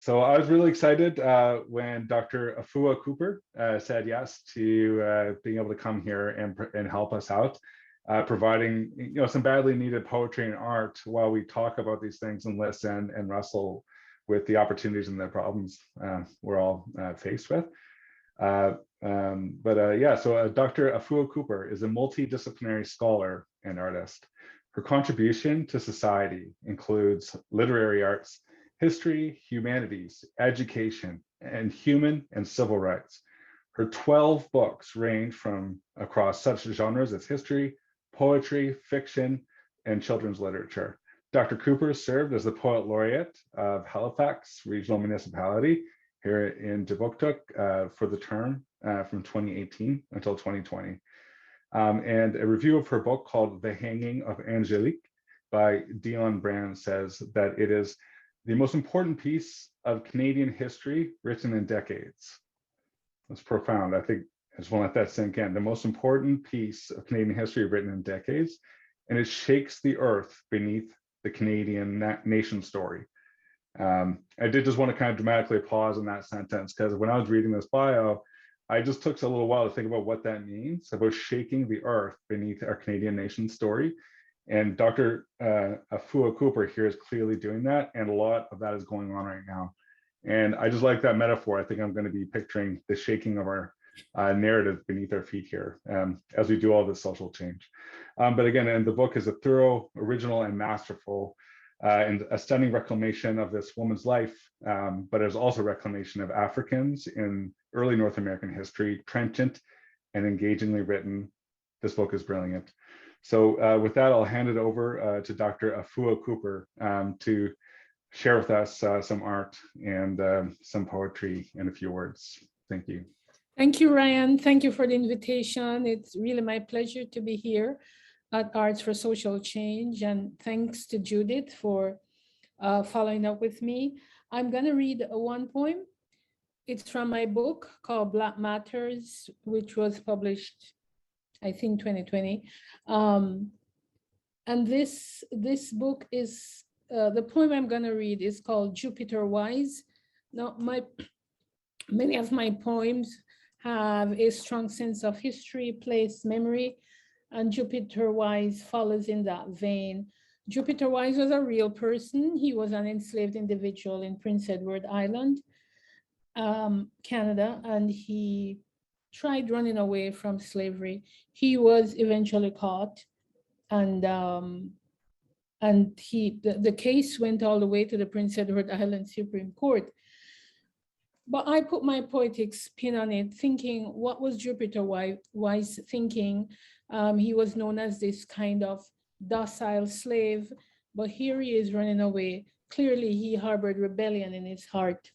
So I was really excited when Dr. Afua Cooper said yes to being able to come here and help us out, providing some badly needed poetry and art while we talk about these things and listen and wrestle with the opportunities and the problems we're all faced with. So Dr. Afua Cooper is a multidisciplinary scholar and artist. Her contribution to society includes literary arts, history, humanities, education, and human and civil rights. Her 12 books range from across such genres as history, poetry, fiction, and children's literature. Dr. Cooper served as the Poet Laureate of Halifax Regional Municipality here in Dubuktuk for the term from 2018 until 2020. And a review of her book called The Hanging of Angelique by Dion Brand says that it is the most important piece of Canadian history written in decades. That's profound. I think I just want to let that sink in. The most important piece of Canadian history written in decades, and it shakes the earth beneath the Canadian nation story. I did just want to kind of dramatically pause in that sentence, because when I was reading this bio, I just took a little while to think about what that means, about shaking the earth beneath our Canadian nation story. And Dr. Afua Cooper here is clearly doing that, and a lot of that is going on right now. And I just like that metaphor. I think I'm going to be picturing the shaking of our narrative beneath our feet here as we do all this social change. But again, and the book is a thorough, original, and masterful and a stunning reclamation of this woman's life, but there's also reclamation of Africans in early North American history, trenchant and engagingly written. This book is brilliant. So with that, I'll hand it over to Dr. Afua Cooper to share with us some art and some poetry in a few words. Thank you. Thank you, Ryan. Thank you for the invitation. It's really my pleasure to be here at Arts for Social Change. And thanks to Judith for following up with me. I'm going to read one poem. It's from my book called Black Matters, which was published, I think, 2020. And this book is, the poem I'm going to read is called Jupiter Wise. Now, many of my poems have a strong sense of history, place, memory, and Jupiter Wise follows in that vein. Jupiter Wise was a real person. He was an enslaved individual in Prince Edward Island, Canada, and he tried running away from slavery. He was eventually caught, and the case went all the way to the Prince Edward Island Supreme Court. But I put my poetic spin on it, thinking, what was Jupiter Wise thinking? He was known as this kind of docile slave, but here he is running away. Clearly, he harbored rebellion in his heart.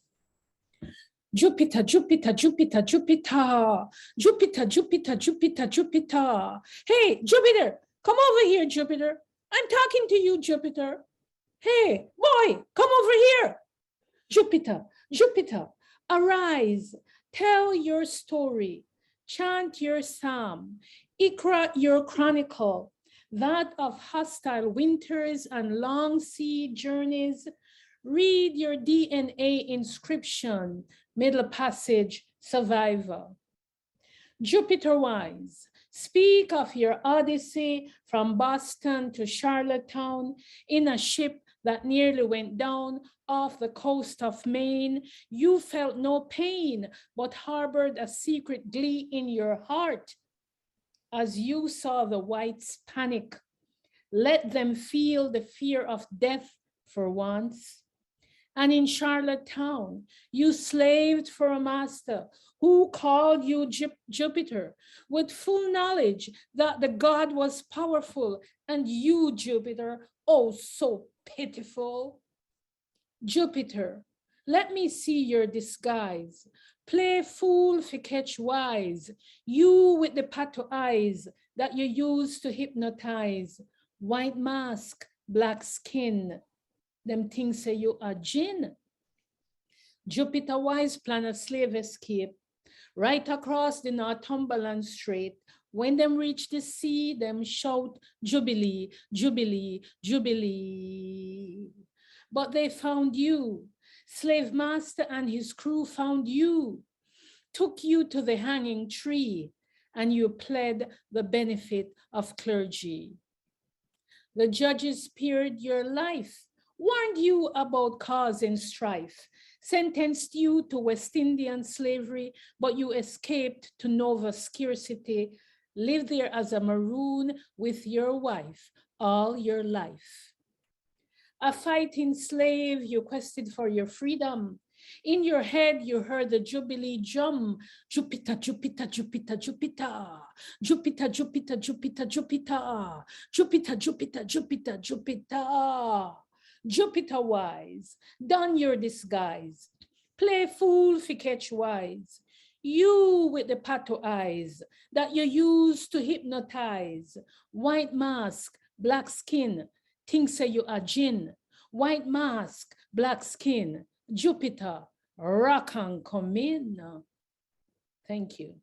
Jupiter, Jupiter, Jupiter, Jupiter, Jupiter, Jupiter, Jupiter, Jupiter. Hey, Jupiter, come over here, Jupiter. I'm talking to you, Jupiter. Hey, boy, come over here. Jupiter, Jupiter, arise, tell your story, chant your psalm, ikra your chronicle, that of hostile winters and long sea journeys. Read your DNA inscription, middle passage, survivor. Jupiter Wise, speak of your odyssey from Boston to Charlottetown in a ship that nearly went down off the coast of Maine. You felt no pain, but harbored a secret glee in your heart as you saw the whites panic. Let them feel the fear of death for once. And in Charlottetown, you slaved for a master who called you Jupiter, with full knowledge that the god was powerful, and you, Jupiter, oh, so pitiful. Jupiter, let me see your disguise. Play fool for catch wise, you with the pato eyes that you use to hypnotize. White mask, black skin, them things say you are jinn. Jupiter Wise plan a slave escape right across the Northumberland Strait. When them reach the sea, them shout Jubilee, Jubilee, Jubilee. But they found you. Slave master and his crew found you, took you to the hanging tree, and you pled the benefit of clergy. The judges spared your life, warned you about causing strife, sentenced you to West Indian slavery, but you escaped to Nova Scarcity, lived there as a maroon with your wife all your life. A fighting slave, you quested for your freedom. In your head, you heard the Jubilee drum. Jupiter, Jupiter, Jupiter, Jupiter. Jupiter, Jupiter, Jupiter, Jupiter. Jupiter, Jupiter, Jupiter, Jupiter. Jupiter wise, don your disguise. Play fool fi catch wise. You with the pato eyes that you use to hypnotize. White mask, black skin, think say you are jinn. White mask, black skin, Jupiter, rock and come in. Thank you.